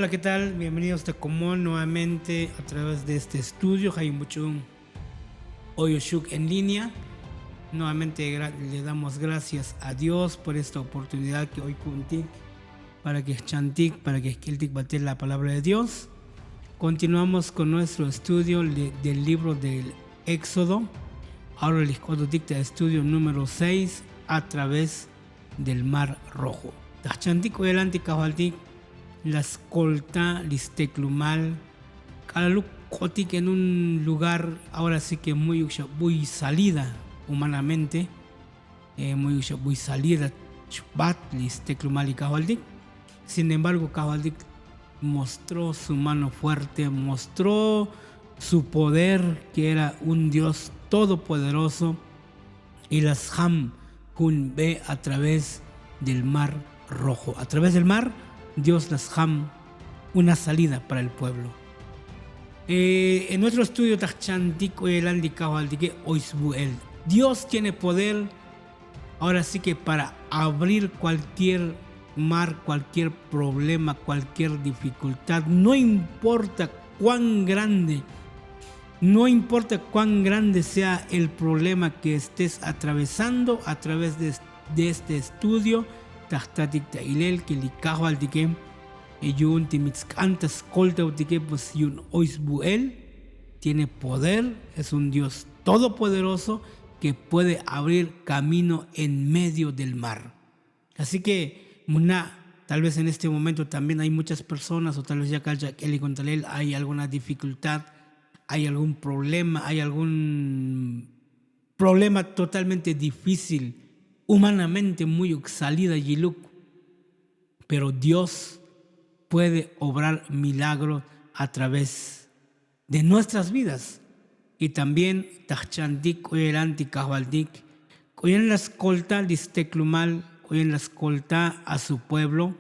Hola, ¿qué tal? Bienvenidos a Común nuevamente a través de este estudio. Haymuchun Oyoshuk en línea. Nuevamente le damos gracias a Dios por esta oportunidad que hoy contic para que chantic, para que esquiltic bater la palabra de Dios. Continuamos con nuestro estudio del libro del Éxodo. Ahora les dicta estudio número 6 a través del Mar Rojo. Tachantic o adelante cabaltic las colta listeclumal calaluk cotic en un lugar ahora sí que muy salida humanamente, muy salida chubat listeclumal y cabaldic. Sin embargo, cabaldic mostró su mano fuerte, mostró su poder, que era un Dios todopoderoso, y las ham hun ve a través del Mar Rojo. A través del mar Dios las ham una salida para el pueblo. En nuestro estudio Dios tiene poder ahora sí que para abrir cualquier mar, cualquier problema, cualquier dificultad, no importa cuán grande sea el problema que estés atravesando. A través de este estudio tahtatik tailel que likajo al dique yun timitzkantas kolta utike pues yun oisbuel tiene poder, es un Dios todopoderoso que puede abrir camino en medio del mar. Así que tal vez en este momento también hay muchas personas, o tal vez ya hay alguna dificultad, hay algún problema totalmente difícil, humanamente muy salida yiluk, pero Dios puede obrar milagros a través de nuestras vidas. Y también tachandik oyeranti kahvaldik oyen la escolta listeclumal, oyen la escolta a su pueblo,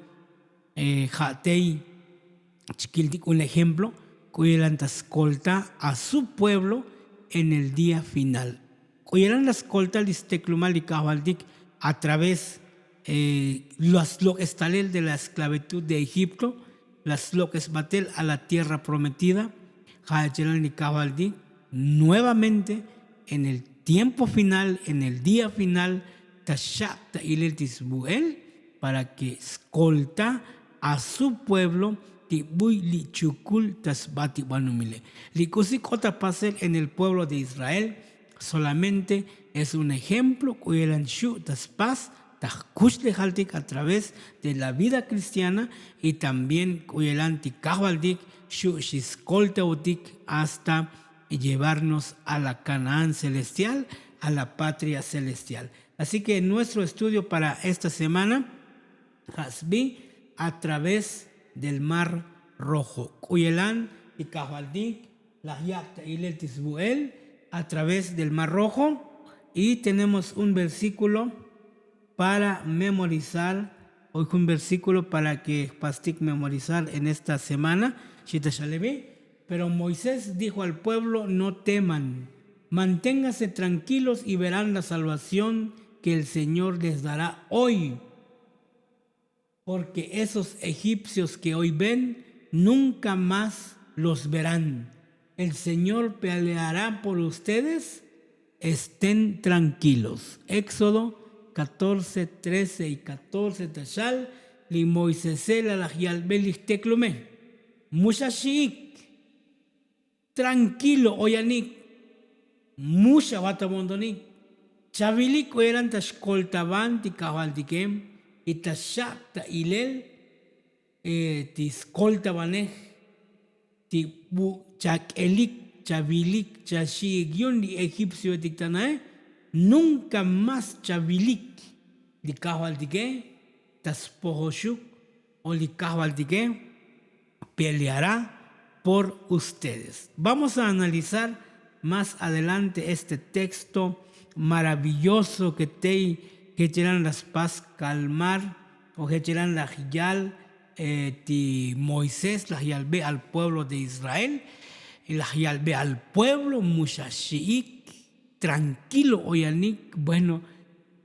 jatei chiquildik un ejemplo, oyen la escolta a su pueblo en el día final. Oyeran la escolta listeclumal y kahvaldik a través lo que está de la esclavitud de Egipto, las lo que es batel a la tierra prometida, Hayachelan y Kabaldi, nuevamente en el tiempo final, en el día final, Tashakta Ilel Tisbuel, para que escolta a su pueblo, Tibuy Lichukul Tasbati Banumile. Likusik pasel en el pueblo de Israel, solamente es un ejemplo, Kuyelan Shu Taspas, a través de la vida cristiana, y también hasta llevarnos a la Canaán celestial, a la patria celestial. Así que nuestro estudio para esta semana, Hasbi, a través del Mar Rojo. Kuyelan y Kajaldik, la Yakta y el Tisbuel, a través del Mar Rojo, y tenemos un versículo para memorizar, hoy un versículo para que pastic memorizar en esta semana. Pero Moisés dijo al pueblo: no teman, manténganse tranquilos y verán la salvación que el Señor les dará hoy, porque esos egipcios que hoy ven nunca más los verán. El Señor peleará por ustedes, estén tranquilos. Éxodo 14, 13 y 14 tashal li Moisesela la yalbelis teclume mushashik tranquilo oyanik musha batamondonik chabilik eran tashkoltaban ti kabaldikem y tashakta ilel tiskoltabanej ti chakelik chabilik chashigyon li egipcio tiktanae. Nunca más chabilik li kahbaldique taspohoshuk o li kahbaldique peleará por ustedes. Vamos a analizar más adelante este texto maravilloso que quieren las paz calmar, o que quieren la hiyal ti Moisés la hiyal ve al pueblo de Israel, y la hiyal ve al pueblo mushashiik tranquilo oyanik. Bueno,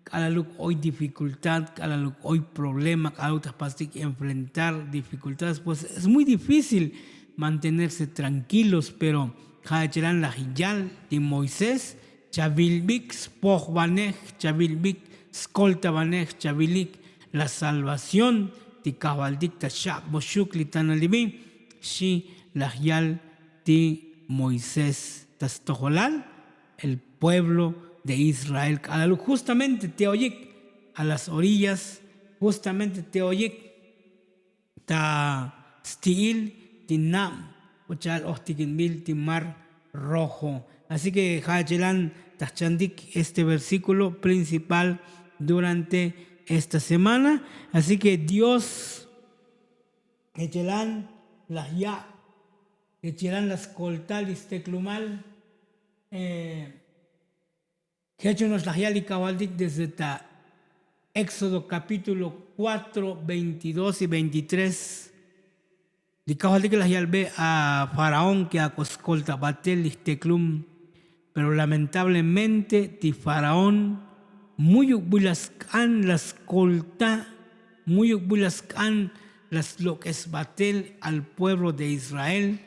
cada luz hoy dificultad, cada luz hoy problema, cada luz enfrentar dificultades, pues es muy difícil mantenerse tranquilos, pero Hayachelan la Hiyal de Moisés, Chavilbik, Spojbanech, Chavilbik, Skoltabanech, Chavilik, la salvación, Tikabaldik, Tashak, Boshuk, Litanalibi, Shi, la Hiyal de Moisés, Tastoholal, el pueblo de Israel. Justamente Teoyik, a las orillas, justamente Teoyik, ta Stil, Tinam, Uchal, Ostikinbil, Timar Rojo. Así que Hayachelan Tachandik, este versículo principal durante esta semana. Así que Dios, Hayachelan las ya, Hayachelan las coltalis teclumal, Hechonos las ya likabaldik desde Éxodo capítulo 4, 22 y 23. Likabaldik las ya ve a Faraón que acoscolta batel teclum, pero lamentablemente ti Faraón muy bulascan las colta, muy bulascan las lo que es batel al pueblo de Israel,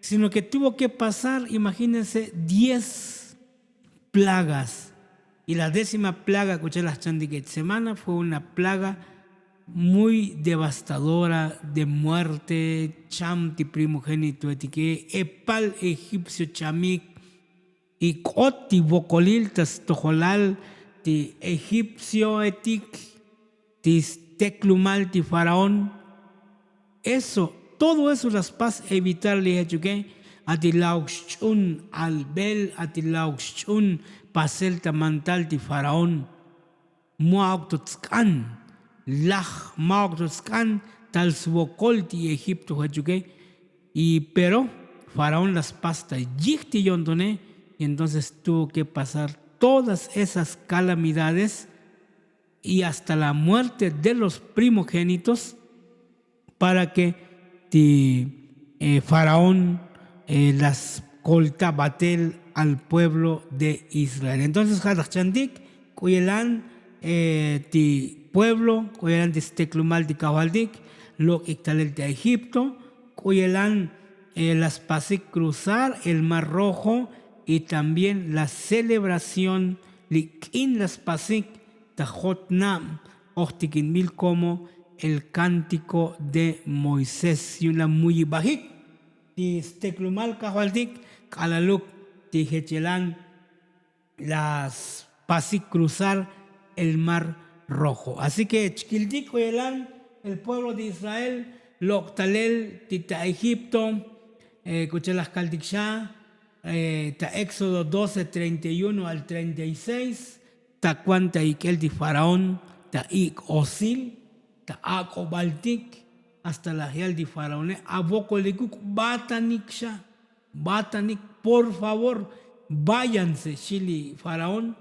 sino que tuvo que pasar, imagínense, 10 plagas. Y la 10ª plaga, escuché las chandiquet semana, fue una plaga muy devastadora de muerte, cham ti primogénito etique, epal egipcio chamik, y coti bocolil tas tojolal ti egipcio etic, ti teclumal ti faraón. Eso, todo eso las paz evitarle hecho que atilauxchun albel, atilauxchun pasel tamantal ti faraón, muautotzkan, laj muautotzkan tal subocol ti Egipto hecho que, y pero faraón las pasta yicti yondone, y entonces tuvo que pasar todas esas calamidades y hasta la muerte de los primogénitos para que Faraón las colta batel al pueblo de Israel. Entonces, Hadachandik, Kuyelan, ti pueblo, Kuyelan de Steclumal de Kabaldik, lo Ictalel de Egipto, Kuyelan las pasik cruzar el Mar Rojo y también la celebración Likin las pasik Tajotnam, Ochtikinmil como el cántico de Moisés y una muy bajik y Steclumal Kabaldik, Kalaluk, Tijechelan, las pasik cruzar el Mar Rojo. Así que Chkildik Oyelan, el pueblo de Israel, Loctalel, Tita Egipto, Kuchelas Kaldiksha, ta Éxodo 12, 31 al 36, ta Cuanta Ikel de Faraón, ta Ik Osil, ta Ako Baltik, hasta la Hiel de Faraón, Abokolikuk, Bataniksha, Batanik, por favor, váyanse, Chili Faraón,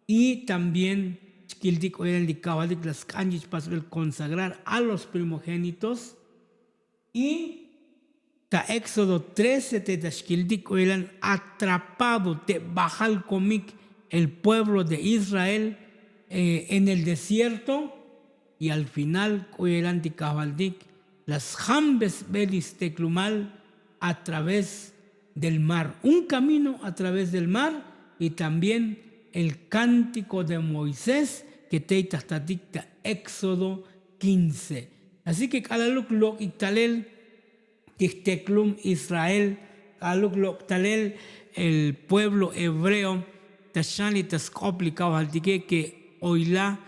y también Chkildik Oyelan de Kabadik, las Kanjich para consagrar a los primogénitos, y Éxodo 13 te Tashkildik Oyelan atrapado te Bajal Komik, el pueblo de Israel en el desierto, y al final Oyelan de Kabaldik las Jambes Belis Teclumal a través del mar, un camino a través del mar, y también el cántico de Moisés que te dicta Éxodo 15. Así que cada lo Ictalel Teclum Israel, Aluk Loktalel, el pueblo hebreo, Tashani Taskopli Kabaltique, que oilá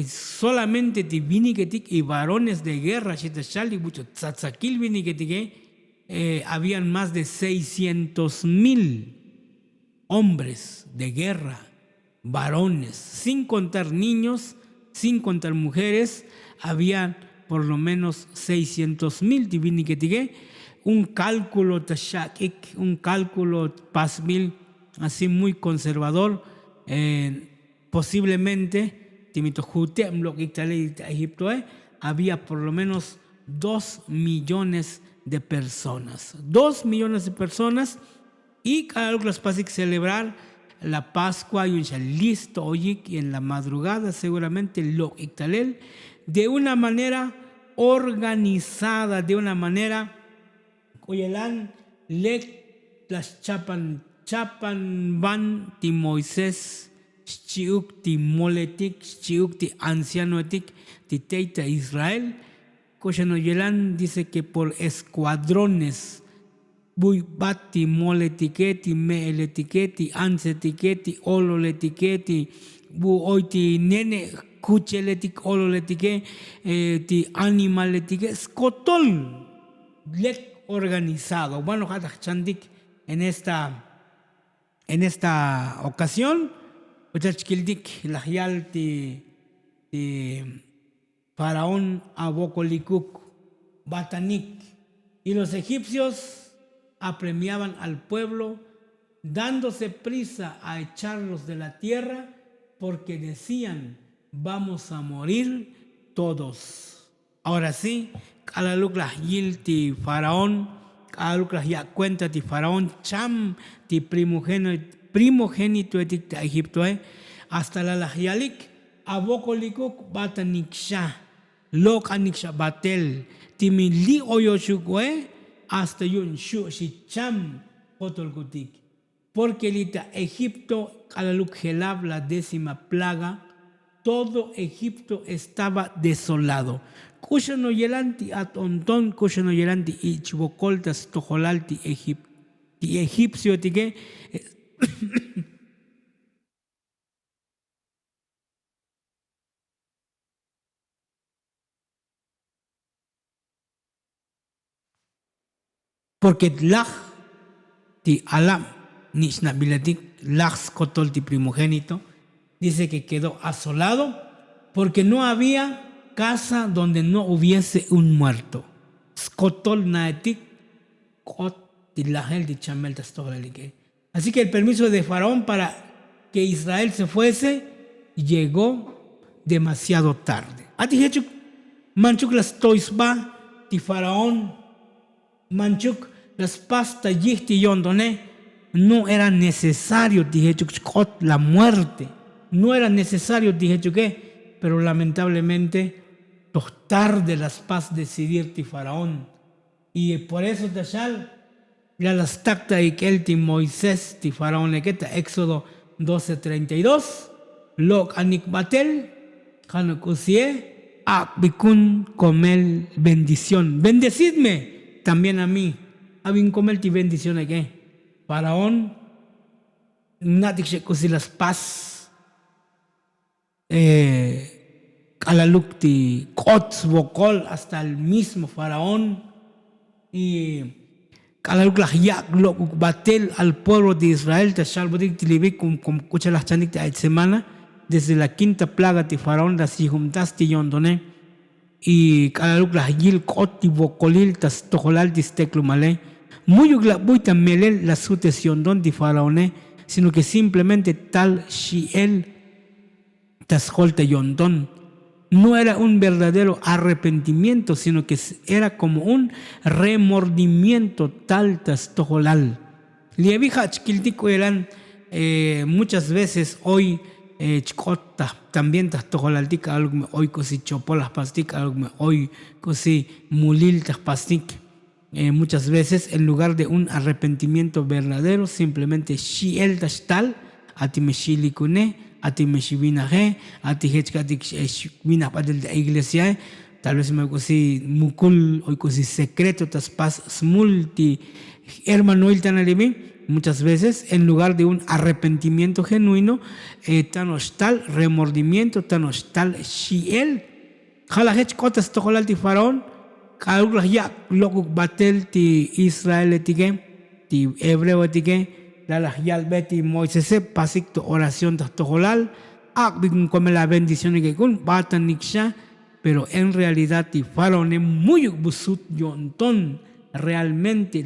solamente diviniquetic y varones de guerra, Shetashali, mucho Tzatzakil viniquetique, habían más de 600,000 hombres de guerra, varones, sin contar niños, sin contar mujeres, habían por lo menos 600,000 diviniquetique, un cálculo tashakik, un cálculo pasmil, así muy conservador, posiblemente, Timitojutem, lo que Egipto, había por lo menos 2 millones de personas. 2 millones de personas, y cada uno las pasik celebrar la Pascua y ya listo hoy y en la madrugada seguramente lo Ictalel de una manera organizada, de una manera Oyelan le las chapan van ti Moisés chiuk ti moletik chiuk ti ancianoetik ti teita Israel. Koshanoyelan dice que por escuadrones Buy bati mole etiqueti, me el etiqueti, anse etiqueti, olo le etiqueti, bu oiti nene cuche le etiqueti, olo le etiqueti, ti animal le etiqueti, scotol le organizado. Bueno, chandik en esta ocasión, ochachkildik la ti faraón abocolicuk, batanik, y los egipcios apremiaban al pueblo, dándose prisa a echarlos de la tierra, porque decían, vamos a morir todos. Ahora sí, kalaluklah yil ti faraón, kalaluklah ya cuenta ti faraón, cham ti primogénito etik de Egipto, hasta la lahyalik, abokolikuk bataniksha, lokaniksha batel, timili oyoshukwe, hasta yun shu si cham potolkutik. Porque lita Egipto, kalaluk gelab, la 10ª plaga, todo Egipto estaba desolado. Kushano yelanti atonton, kushano yelanti ichbokoltas tojolalti egipcio tique. Porque laj ti alam nishna bilatik laj skotol ti primogénito dice que quedó asolado porque no había casa donde no hubiese un muerto. Skotol naetik kot ti lajel ti chamel tastolalike. Así que el permiso de Faraón para que Israel se fuese llegó demasiado tarde. Ati hechuk manchuk las toisba ti Faraón manchuk las pasta yihti yondone no era necesario dije la muerte no era necesario dije pero lamentablemente los tarde las pas decidir ti faraón y por eso tashal ya las tacta y que el ti Moisés ti faraón lequeta Éxodo 12:32 lok anik batel kanakusie bikun comel bendición bendecidme también a mí, habían comer ti bendición aquí. Faraón, nadie se cosi las paz, calalukti, cots, bocol, hasta el mismo faraón, y calaluk la yak, batel al pueblo de Israel, te shalbodik tilibi, como escucha las chanik de semana, desde la 5ª plaga de faraón, las hijumtaste yondone, y kalaluk la yil koti bokolil tas toholal disteklu male muy buita melel la suteción don di faraone sino que simplemente tal shiel tas holte yondon no era un verdadero arrepentimiento sino que era como un remordimiento tal tas toholal lievija chkiltiko eran muchas veces hoy chkota también tas tojolaltica algo me hoy cosi chopolas pastic algo me hoy cosi mulil tas pastic muchas veces en lugar de un arrepentimiento verdadero simplemente shiel tas tal ati me shilikune ati me shibinaje ati hechkatik shibina padel de iglesia tal vez me cosi mukul hoy cosi secreto tas pas smulti hermano il tanalimi muchas veces, en lugar de un arrepentimiento genuino, tan hostal, remordimiento, tan hostal, shiel. Jalajech kotas tokolal ti faraón, kaluglas ya lokuk batel ti Israel etique, ti hebreo etique, lalas yal beti Moisés, pasicto oración tas tokolal, akbikun come la bendición y que kun batan niksha, pero en realidad ti faraón es muy busut yontón. Realmente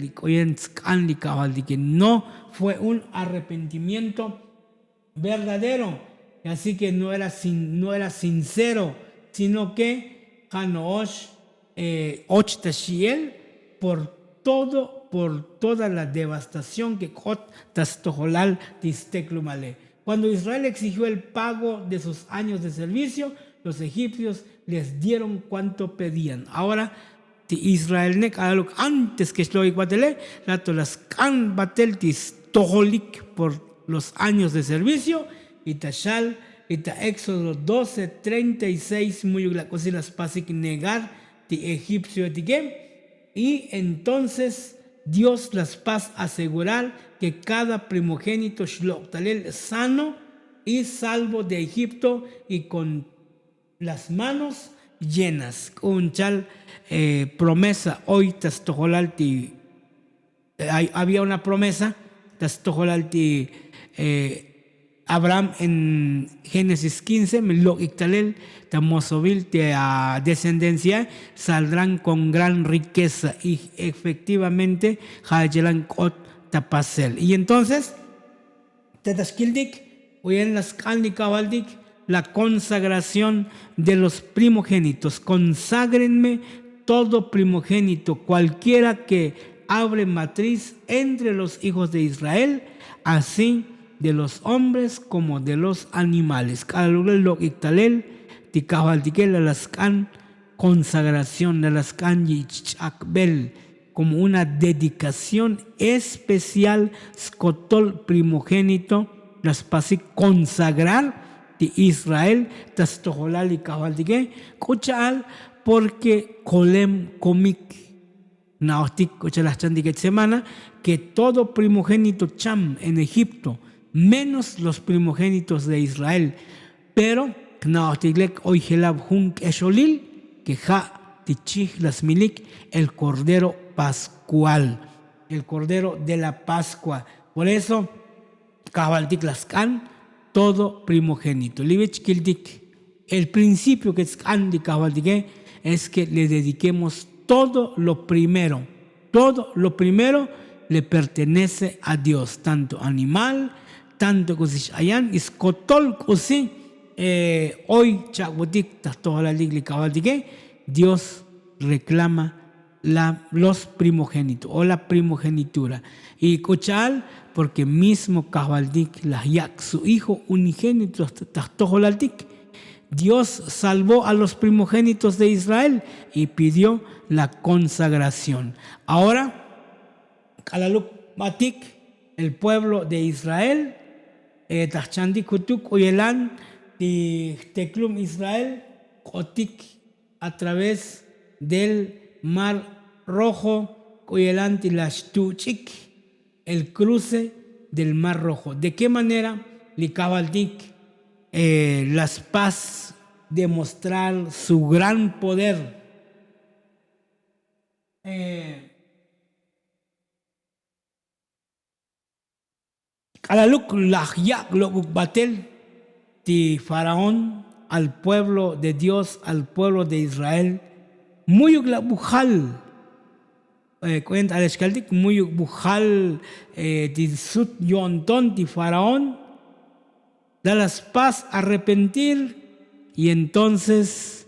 que no fue un arrepentimiento verdadero, así que no era sincero, sino que Hanoosh Ochtashiel por todo por toda la devastación que Kot Tastojolal Tisteclumale. Cuando Israel exigió el pago de sus años de servicio, los egipcios les dieron cuanto pedían. Ahora, Israel nek antes que Shloik Batele, rato las can batel tistoholik por los años de servicio, y Tashal, y Éxodo 12:36, muy la cosa las pasik negar ti egipcio etiquem, y entonces Dios las paz asegurar que cada primogénito Shloktalel sano y salvo de Egipto y con las manos llenas. Un chal promesa hoy tastojolalti había una promesa tastojolalti Abraham en Génesis 15, lo ictalel tamosobil de descendencia saldrán con gran riqueza y efectivamente hayelan kot tapasel. Y entonces tetashkildik oyen las kalnikabaldik la consagración de los primogénitos. Conságrenme todo primogénito, cualquiera que abre matriz entre los hijos de Israel, así de los hombres como de los animales. Consagración de las kanyichakbel como una dedicación especial, skotol primogénito, las pasik consagrar de Israel, tastoholal y kabaldique, cochal, porque kolem komik, naostik, cochalas chandique semana, que todo primogénito cham en Egipto, menos los primogénitos de Israel, pero naostiklek oigelab hunk esholil, que ja tichich las milik, el cordero pascual, el cordero de la Pascua. Por eso, kabaldik las can, todo primogénito. El principio que es que le dediquemos todo lo primero. Todo lo primero le pertenece a Dios, tanto animal, tanto cosas allá, iskotol cosí. Hoy Dios reclama los primogénitos o la primogenitura. Y cochal, porque mismo Kabaldik, su hijo unigénito, Dios salvó a los primogénitos de Israel y pidió la consagración. Ahora, Kalaluk Batik, el pueblo de Israel, Tachandik Kutuk Oyelan, Teklum Israel, Kotik, a través del Mar Rojo, Oyelan Tilashtuchik, el cruce del Mar Rojo. ¿De qué manera Likabaldik las paz demostrar su gran poder? Kalaluk lahyak lobuk batel ti Faraón al pueblo de Dios, al pueblo de Israel, muy bujal. Cuenta al escaldic muy bujal di sut yonton di Faraón, da las paz arrepentir, y entonces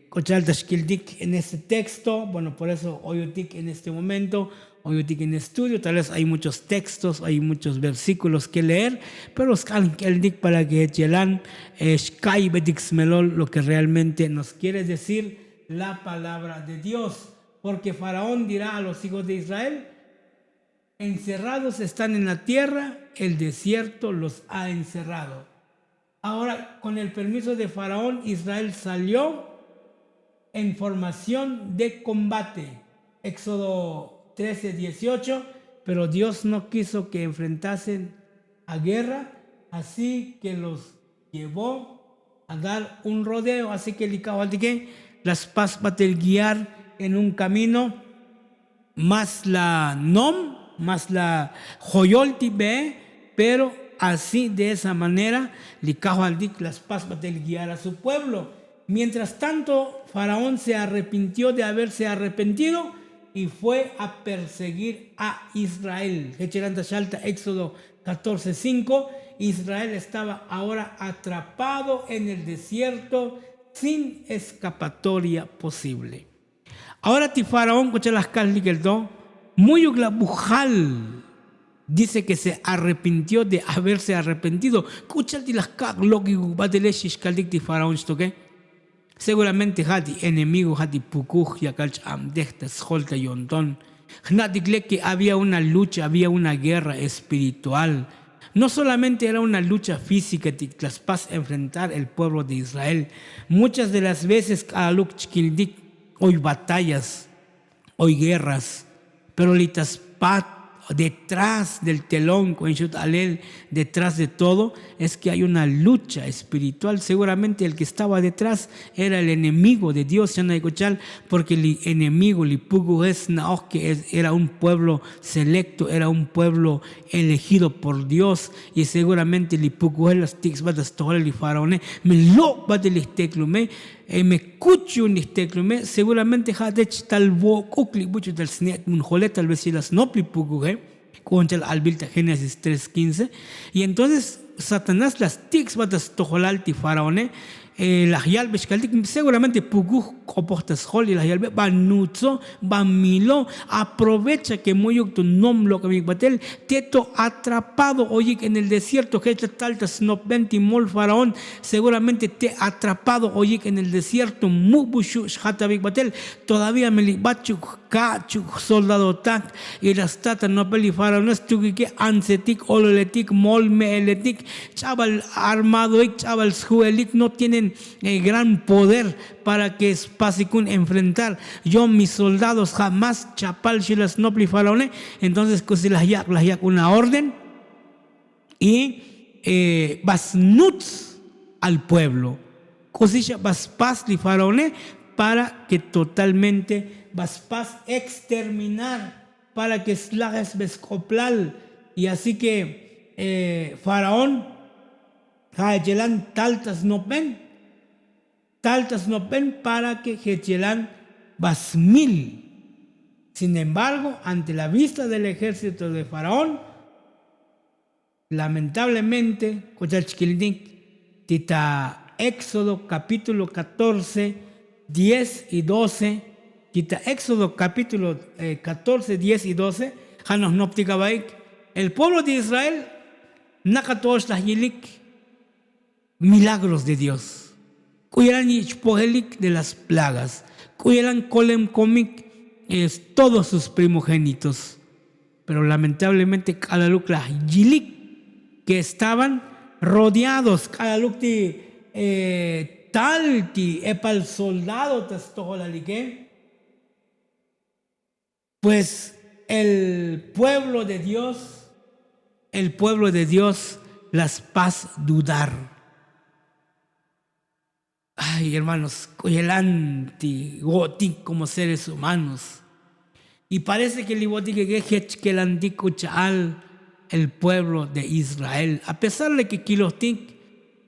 cochal tashkildik en este texto, bueno, por eso oyutik en este momento, oyutik en estudio, tal vez hay muchos textos, hay muchos versículos que leer, pero escaldik para que yelan shkai bedixmelol lo que realmente nos quiere decir la palabra de Dios. Porque Faraón dirá a los hijos de Israel, encerrados están en la tierra, el desierto los ha encerrado. Ahora, con el permiso de Faraón, Israel salió en formación de combate. Éxodo 13:18, pero Dios no quiso que enfrentasen a guerra, así que los llevó a dar un rodeo. Así que las paz batel guiar en un camino más la nom, más la joyolti be, pero así de esa manera las paz batel guiar a su pueblo. Mientras tanto, Faraón se arrepintió de haberse arrepentido y fue a perseguir a Israel. Éxodo 14:5. Israel estaba ahora atrapado en el desierto sin escapatoria posible. Ahora ti faraón cocha las calli que el do, muy la bujal. Dice que se arrepintió de haberse arrepentido. Escucha las caglogi batelesh caldic ti faraón esto que. Seguramente hati enemigo hati pukuj ya calch amdechta scholta yontón. Hnadicle que había una lucha, había una guerra espiritual. No solamente era una lucha física que las paz enfrentar el pueblo de Israel. Muchas de las veces aluk chkildik hoy batallas, hoy guerras, pero litas pat detrás del telón, detrás de todo, es que hay una lucha espiritual. Seguramente el que estaba detrás era el enemigo de Dios, porque el enemigo, que era un pueblo selecto, era un pueblo elegido por Dios, y seguramente las tics batas el faraón, me lo batelisteklume, me cucho un isteklume, seguramente hadech tal bo kukli bucho del snet munjolet tal vez si las nopli pugue contra el albilta Génesis 3:15, y entonces Satanás las tics batas tojolalti faraone la yalbe seguramente pugu copostas hol y la yalbe banutzo banmilo aprovecha que muy tu nombre que mi batel teto atrapado oye en el desierto que taltas no venti mol faraón seguramente te atrapado oye en el desierto mubushu hatabik batel todavía me bachu kachu soldado tak y las tata no peli faraón estuki que ansetik ololetik mol meeletik chaval armado y chaval suelik no tienen gran poder para que Spasicún enfrentar. Yo, mis soldados, jamás chapal shilas nopli faraone. Entonces, las yak una orden y basnuts al pueblo. Cosilla baspas li faraone para que totalmente baspas exterminar, para que slages bescoplal. Y así que faraón, Hayelan taltas no ven. Taltas no ven para que Hechelan basmil. Sin embargo, ante la vista del ejército de Faraón, lamentablemente, tita Éxodo capítulo 14, 10 y 12, tita Éxodo capítulo 14, 10 y 12, Hanos Noptikabaik, el pueblo de Israel, Nakatosh Lahilik, milagros de Dios. Cuyeran Ichpohelik de las plagas. Cuyeran Kolem Komik es todos sus primogénitos. Pero lamentablemente Kalalukla Yilik que estaban rodeados. Kalalukti Talti Epal soldado Tastoholalique. Pues el pueblo de Dios las paz dudar. Ay, hermanos, coyelanti, gotik como seres humanos. Y parece que el pueblo de Israel, a pesar de que kilostik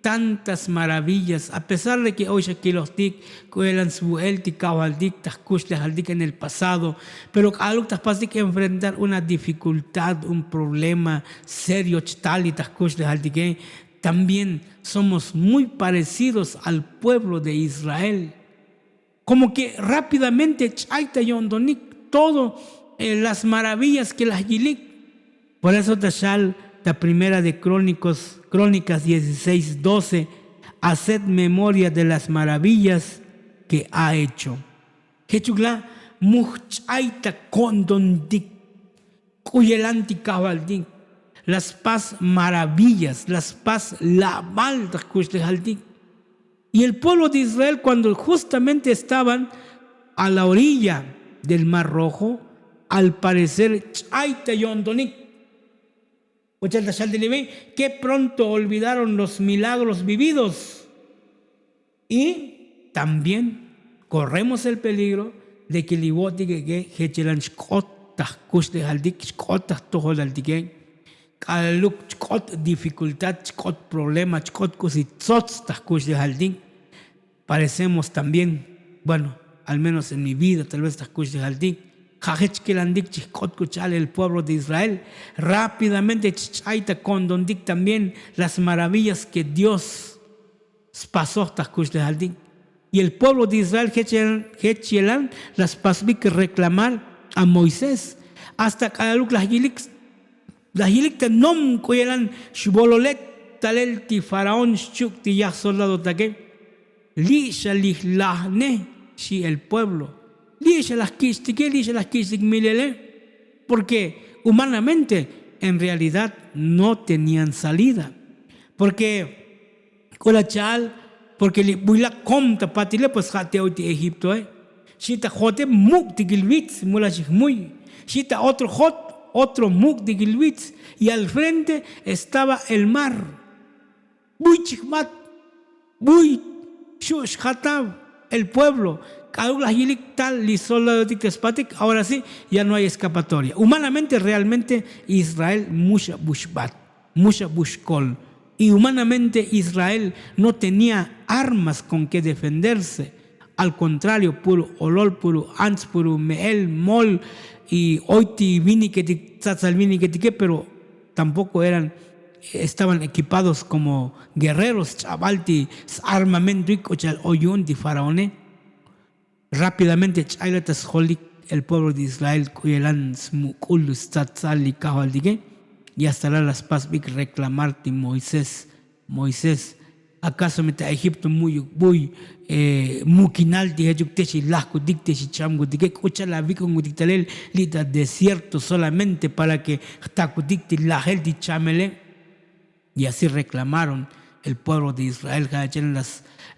tantas maravillas, a pesar de que hoy kilostik coyelan suelti kabaldik taskushlehaldik en el pasado, pero algo taspas que enfrentar una dificultad, un problema serio, chitali taskushlehaldik. También somos muy parecidos al pueblo de Israel. Como que rápidamente chaita yondonik todo las maravillas que las yilik. Por eso tashal la primera de Crónicas 16:12, haced memoria de las maravillas que ha hecho. Hechugla muchaita kondondik kuyelanti kabaldik. Las paz maravillas, las paz la malta. Y el pueblo de Israel, cuando justamente estaban a la orilla del Mar Rojo, al parecer, que pronto olvidaron los milagros vividos. Y también corremos el peligro de que dificultad, problema, parecemos también, bueno, al menos en mi vida, tal vez el pueblo de Israel, rápidamente también las maravillas que Dios pasó, Y el pueblo de Israel, Hechelan, las pasbi que reclamar a Moisés. Hasta que la hilik te nom koyelan shbololet talel ti faraón shuk ti ya soldado taque. Lisha lihlahne si el pueblo. Lisha las kistik milele. Porque humanamente, en realidad, no tenían salida. Porque colachal, porque le buila comta patile pues jate hoy de Egipto, si te jote muk de gilwitz mulashik muy, si te otro muk de gilwitz, y al frente estaba el mar. Muy chikmat, muy shush hatab, el pueblo. Ahora sí, ya no hay escapatoria. Humanamente, realmente, Israel mucha bushbat, mucha bushkol. Y humanamente Israel no tenía armas con que defenderse. Al contrario, puro olol, puro ants, puro meel, mol, y oiti vini que tzatzal vini que pero tampoco estaban equipados como guerreros, chavalti, armamento y oyun de faraone. Rápidamente, el pueblo de Israel, cuyelan smukul, tzatzal y kajaldige. Y hasta las paz reclamarte Moisés, ¿acaso me a Egipto muy mukinal de yukteshi lasco dicteshi chamgo de que cocha la vi con dictalel lita desierto solamente para que tacudicti la gel de chamele? Y así reclamaron el pueblo de Israel,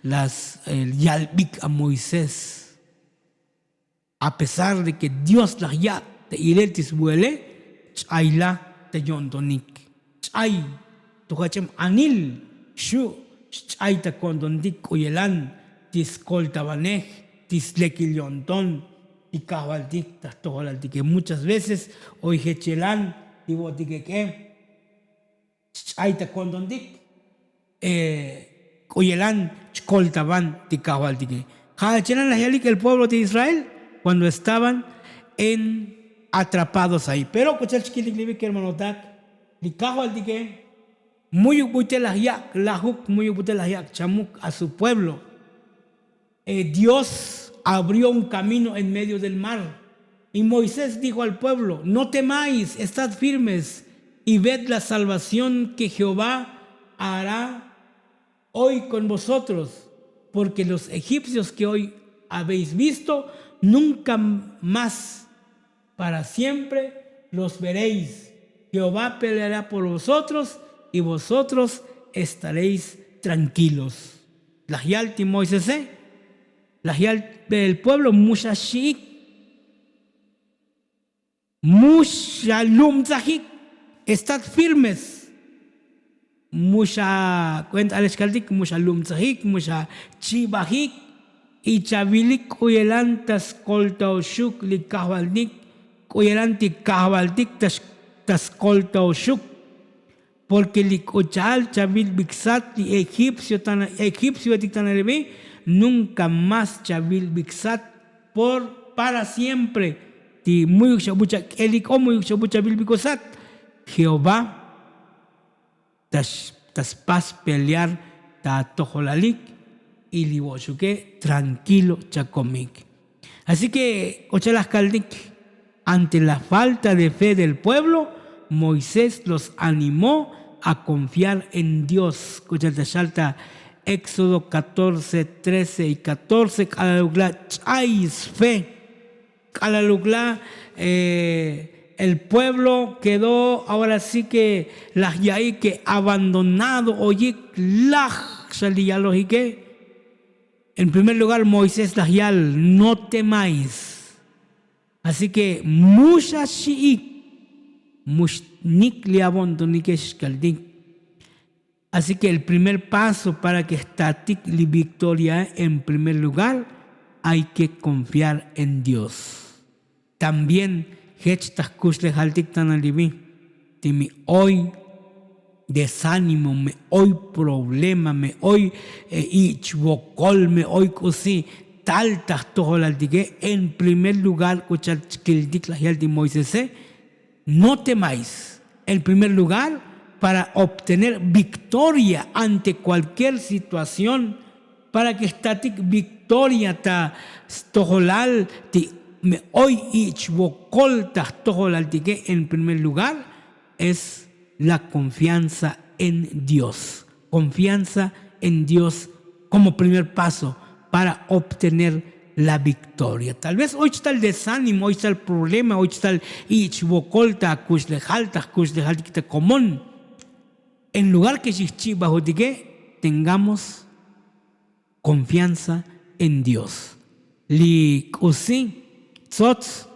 yalbik a Moisés. A pesar de que Dios las ya te ireltis huele, chayla te yondonik. Chay, tu hachem anil, shu, chay te condondik oyelan, tis coltabanej, tis lekil yondon, y cabaldik, tas toholaldik. Que muchas veces, hoy hechelan, digo, que chay te condondik, oyelan, coltaban, ti cabaldik. Hachelan la yalik el pueblo de Israel, cuando estaban atrapados ahí. Pero cochal chiquilik que hermano tak likajo al dique muy butelas yak lahuk muy butelas yak chamuk a su pueblo. Dios abrió un camino en medio del mar y Moisés dijo al pueblo: no temáis, estad firmes y ved la salvación que Jehová hará hoy con vosotros, porque los egipcios que hoy habéis visto nunca más para siempre los veréis. Jehová peleará por vosotros y vosotros estaréis tranquilos. La yalti Moisés, la del pueblo mushashik, mushalum zahik, estad firmes. Musha cuenta al escaldik, mushalum zahik, musha chibahik, y chabilik uyelantas koltaushuk likahvalnik. Oyelanti kabaltik tas koltaushuk, porque licochal chabil bixat y egipcio titanalevi nunca más chabil bixat para siempre. Ti muy shabucha eliko muy shabucha bil bixat. Jehová tas paz pelear ta tojolalik y liboshuke tranquilo chacomik. Así que ochalas kaldik. Ante la falta de fe del pueblo, Moisés los animó a confiar en Dios. Escuchate, salta Éxodo 14, 13 y 14. Calalugla, chais fe. Calalugla, el pueblo quedó ahora sí que las yaí que abandonado. Oye, laj, saliyalojique. En primer lugar, Moisés las yal, no temáis. Así que musha shiik mushnik liabontonikesh kaldik. Así que el primer paso para que estatik li victoria, en primer lugar, hay que confiar en Dios. También hechtas kusle haltik tanalibi. Timi hoy desánimo, me hoy problema, me hoy ichbokol, me hoy cosi. En primer lugar, Moisés, no temáis. En primer lugar, para obtener victoria ante cualquier situación, para que estatic victoria ta stoholal ti me hoy ichbokol ta stoholal ti que en primer lugar es la confianza en Dios. Confianza en Dios como primer paso para obtener la victoria. Tal vez hoy está el desánimo, hoy está el problema, hoy está el ichbokolta, kushlejalta común. En lugar que tengamos confianza en Dios. Li kusi tsots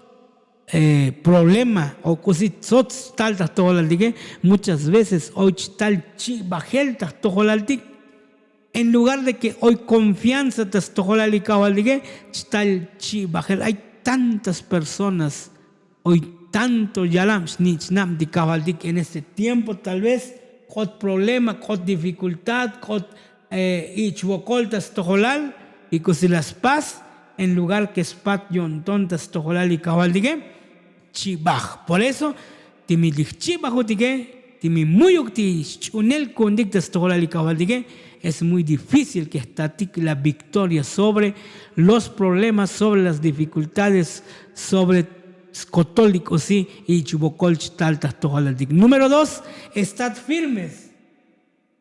problema o kusi tsots tal tastoholaltique muchas veces hoy tal chi bajel tastoholaltic. En lugar de que hoy confianza tastoholalikawalige tal chi bajel. Hay tantas personas hoy tanto yalam snichnam di kavaldik en este tiempo tal vez con problema, con dificultad, con ichbokoltas tojolal y que las paz en lugar que spat yontontas tojolal y cabaldigue chibaj. Por eso timi chibaj utique timi muy ukti chunel conductas tojolal y cabaldigue es muy difícil que estatique la victoria sobre los problemas, sobre las dificultades, sobre católicos y chubocolch taltas tojoladik. Número 2, estad firmes.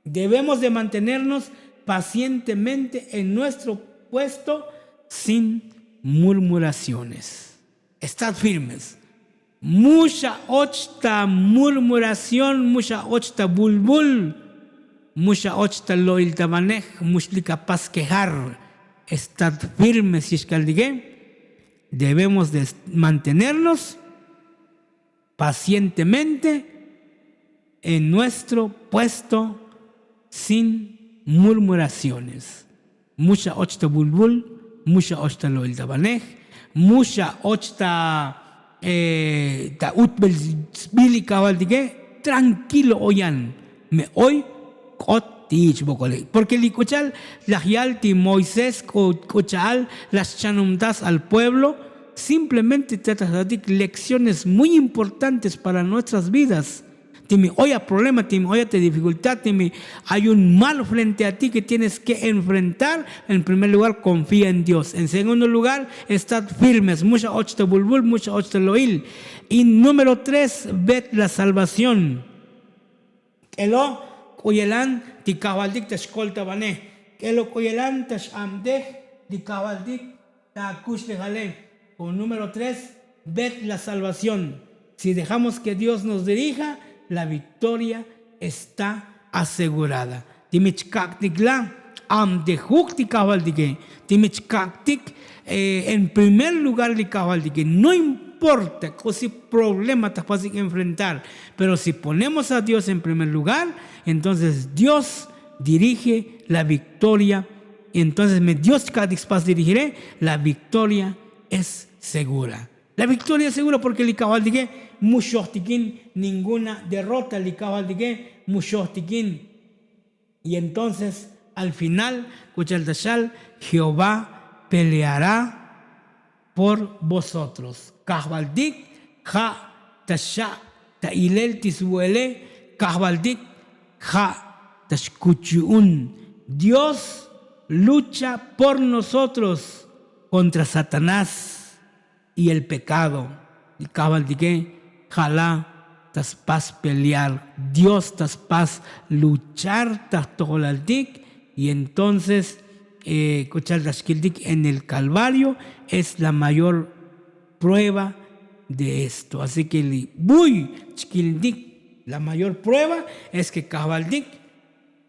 Debemos de mantenernos pacientemente en nuestro puesto sin murmuraciones. Estad firmes. Mucha ochta murmuración, mucha ochta bulbul, mucha ochta loil tabanej, mucha capaz quejar. Estad firmes, Shishkaldigue. Debemos de mantenernos pacientemente en nuestro puesto sin murmuraciones. Mucha ochta bulbul, mucha ochta loil tabanej, mucha ochta ta utbel bili kabaldige, tranquilo oyan, me hoy kot tich bokole. Porque li kuchal la yalti Moisés kuchal las chanumtas al pueblo, simplemente trata de dar lecciones muy importantes para nuestras vidas. Timi, hoy hay problema, timi, hoy hay dificultad, timi, hay un mal frente a ti que tienes que enfrentar. En primer lugar, confía en Dios. En segundo lugar, estad firmes. Mucha ochta bulbul, mucha ochta loil. Y número 3, ved la salvación. Elo kuyelan ti kabaldik ta shkolta bane. Elo kuyelan ta shamdeh ti kabaldik ta kush de gale. Con número 3, ved la salvación. Si dejamos que Dios nos dirija, la victoria está asegurada. En primer lugar, no importa qué problema te vas a enfrentar, pero si ponemos a Dios en primer lugar, entonces Dios dirige la victoria. Y entonces Dios dirigiré, la victoria es segura. La victoria es segura porque el cabaldique mushostiquín, ninguna derrota el cabaldique mushostiquín. Y entonces al final, escucha tashal, Jehová peleará por vosotros. Cabaldik, ja tasha, tailel tisbuele, cabaldik, ja tashkuchun. Dios lucha por nosotros contra Satanás y el pecado. Y cabaldique, jalá, tas paz pelear. Dios tas paz luchar, tas tojolaldik. Y entonces, en el Calvario es la mayor prueba de esto. Así que, la mayor prueba es que cabaldik,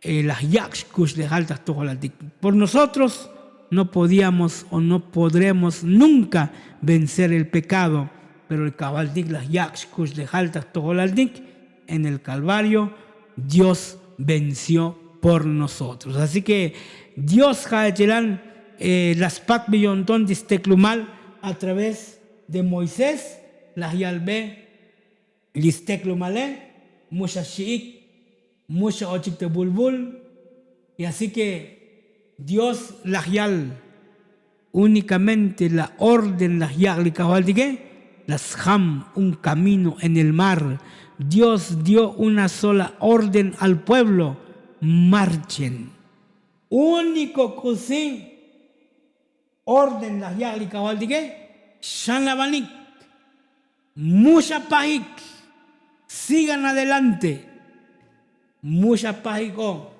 las yakshkush de altas tojolaldik. Por nosotros, no podíamos o no podremos nunca vencer el pecado, pero el cabaldik, las yakshkush de altas tojolaldik, en el Calvario, Dios venció por nosotros. Así que Dios jaechelan las pat billontón disteklumal a través de Moisés, las yalbe listeklumalé, mucha shiik, mucha ochikte bulbul, y así que Dios lahyal únicamente la orden lahyal las ham un camino en el mar. Dios dio una sola orden al pueblo: marchen. Único cusin orden las yagli kabaldige, shanabanik, mucha pajik, sigan adelante, mucha pajiko.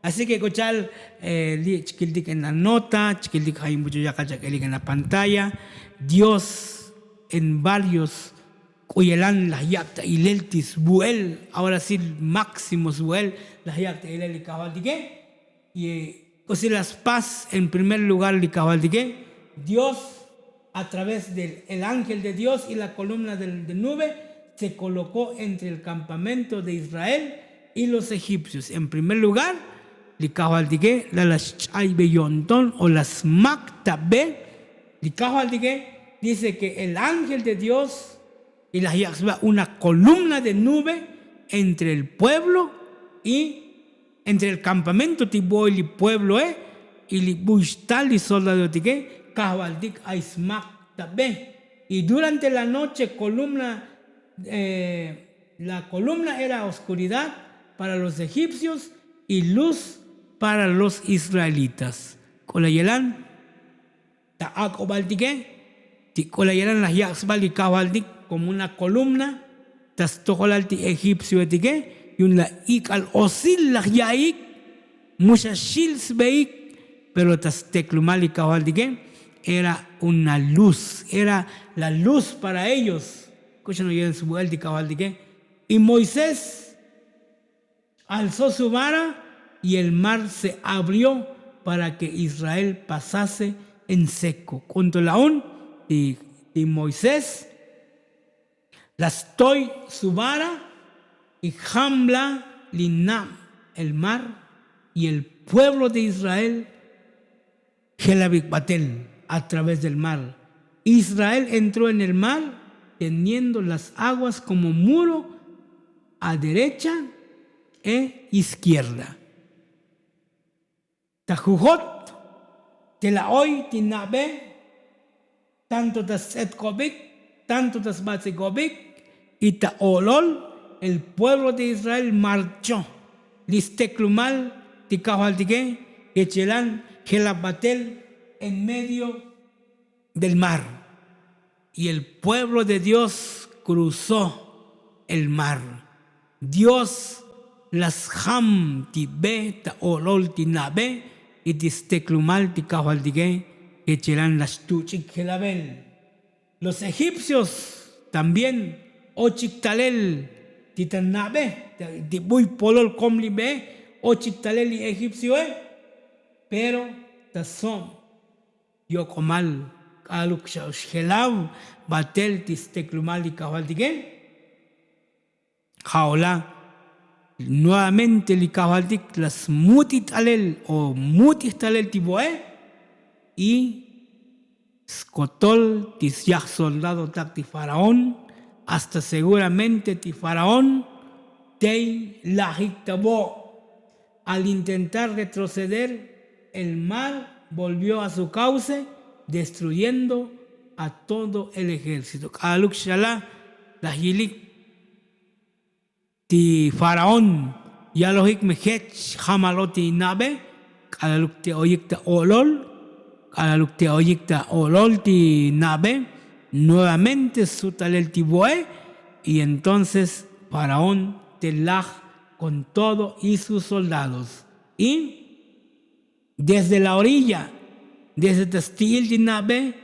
Así que escuchar chiquiltic en la nota, chiquiltic hay mucho ya en la pantalla. Dios en varios cuyelan las yacta y leltis buel, ahora sí máximos buel, las yacta y lelti kabaldige. Y así las paz en primer lugar li kabaldige. Dios a través del ángel de Dios y la columna de nube se colocó entre el campamento de Israel y los egipcios. En primer lugar, li kabaldige las chaybeyonton o las maktabe. Li kabaldige dice que el ángel de Dios y la Yahshua, una columna de nube entre el pueblo y entre el campamento tibo y el pueblo y el bushtal y soldado tique kabaldik aismak tabe. Y durante la noche la columna era oscuridad para los egipcios y luz para los israelitas. Kolayelan ta'ak obaltique tikolayelan las Yahshua y kabaldik como una columna, tas tocolalti egipcio etique, y una ikal osil la yaik, mucha shils beik, pero tas teclumal y cabaldique, era una luz, era la luz para ellos. Escuchen en su vuelta y cabaldique. Y Moisés alzó su vara y el mar se abrió para que Israel pasase en seco. Junto a la y Moisés las toy su vara y jambla linam el mar y el pueblo de Israel Gelabik Batel a través del mar. Israel entró en el mar teniendo las aguas como muro a derecha e izquierda. Tajujot te la hoy tinabe tanto tas etkobik tanto tas batzikobik y Taolol, el pueblo de Israel marchó. Listeclumal, Ticabaldique, Echelan, Gelabatel, en medio del mar. Y el pueblo de Dios cruzó el mar. Dios las ham tibe, Taolol, tinabe, y Tisteclumal, Ticabaldique, Echelan, las tuchik, Gelabel. Los egipcios también Ochiktalel titanabe, dibuy polol comlibe, Ochiktalel y egipcio, pero tasom yokomal aluk shelav batel tisteclumal y cabaldigen. Jaola nuevamente li cabaldik las mutitalel o mutistalel tiboe y skotol tisyah soldado takti faraón. Hasta seguramente ti faraón te la dictó. Al intentar retroceder, el mar volvió a su cauce, destruyendo a todo el ejército. Aluk shala la hilik ti faraón ya lo hik mehet jamaloti nabe aluk te oyikta olol aluk te oyikta olol ti nabe. Nuevamente sutal el tiboe y entonces Faraón Telaj con todo y sus soldados. Y desde la orilla, desde Tastil de Nabe,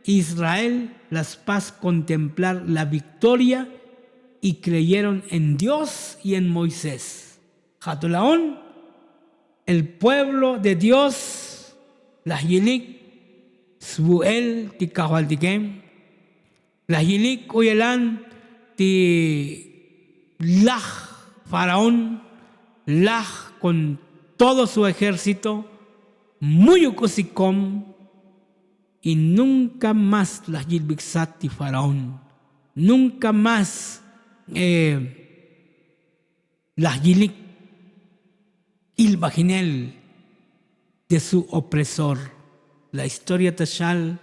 Israel las paz contemplar la victoria y creyeron en Dios y en Moisés. Jatulaón, el pueblo de Dios, la Yilik, Sbuel, Tikahualtikem, la Yilik Oyelan ti Laj Faraón, Laj con todo su ejército, muy ucosicom, y nunca más la Yilbixat ti Faraón, nunca más la Yilik Ilbaginel de su opresor. La historia tashal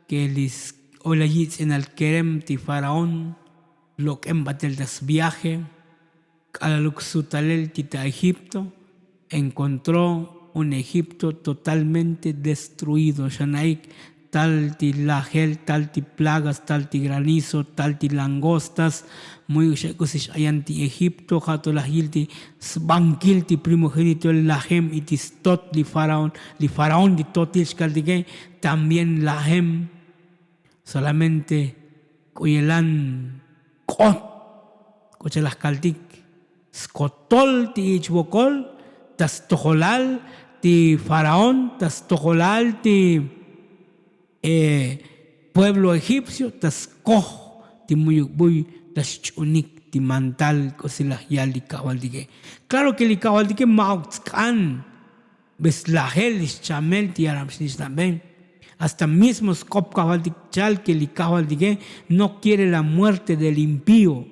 que les olayits en el kerem ti faraón, lo que embatel das viaje, alaluk sutalel tita Egipto, encontró un Egipto totalmente destruido. Shanaik, tal ti lagel, tal ti plagas, tal ti granizo, tal ti langostas, muy shekusish ayanti Egipto, jato la hilti, sbankil ti primogénito el lahem y tistot li faraón di totil shkaldige, también lahem, solamente kuyelan kot, coche las kaltik, skotol ti ichbokol, tas tojolal ti faraón, tas tojolal ti pueblo egipcio, tas koh ti muyukbuy, tas chunik ti mantal, cosilas ya li kawalige. Claro que li kawalige mautzkan, beslahel chamel ti aramshnish también. Hasta mismo Skop Kabaldik que li kawalige no quiere la muerte del impío,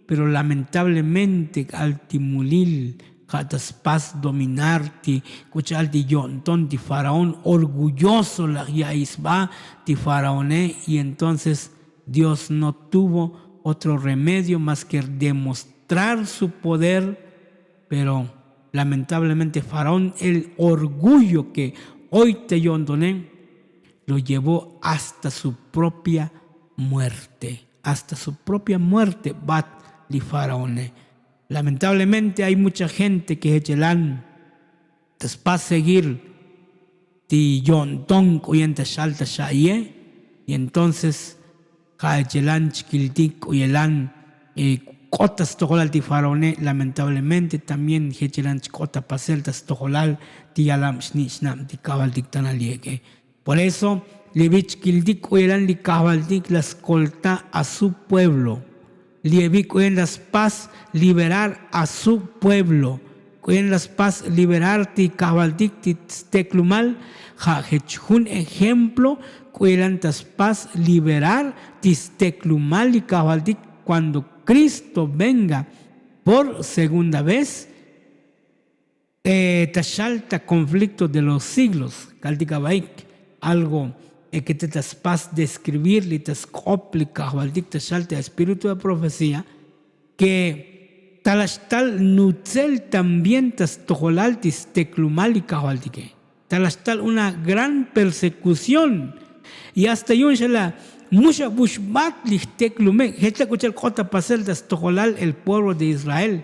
pero lamentablemente al timulil jatas paz dominarti, cuchal ti yontón ti faraón orgulloso la yaisba ti faraoné, y entonces Dios no tuvo otro remedio más que demostrar su poder, pero lamentablemente faraón, el orgullo que hoy te yontoné, lo llevó hasta su propia muerte, bat li faraone. Lamentablemente hay mucha gente que hechelan después seguir ti yontón oyente shalta shaye, y entonces hechelan chiquiltik oyelan cotas tojolal ti faraone. Lamentablemente también hechelan chicota paseltas tojolal ti alam shnam ti kabal dictanalieke. Por eso, Levich Kildik oyelan li kabaldik la escolta a su pueblo. Lievik oyen las paz liberar a su pueblo. Oyen las paz liberar ti kabaldik ti steklumal. Ja un ejemplo, oyelan tas paz liberar ti steklumal y kabaldik cuando Cristo venga por segunda vez. Tashalta conflicto de los siglos. Kaldikabaik. Algo que te das paz de escribir, li te complica, o al dicta shalte espíritu de profecía, que tal nutzel también tas tojolaltis teclumal y cabaldique. Tal una gran persecución, y hasta yo la mucha bushbat li teclume, gente escucha el cota pasel tas tojolal el pueblo de Israel.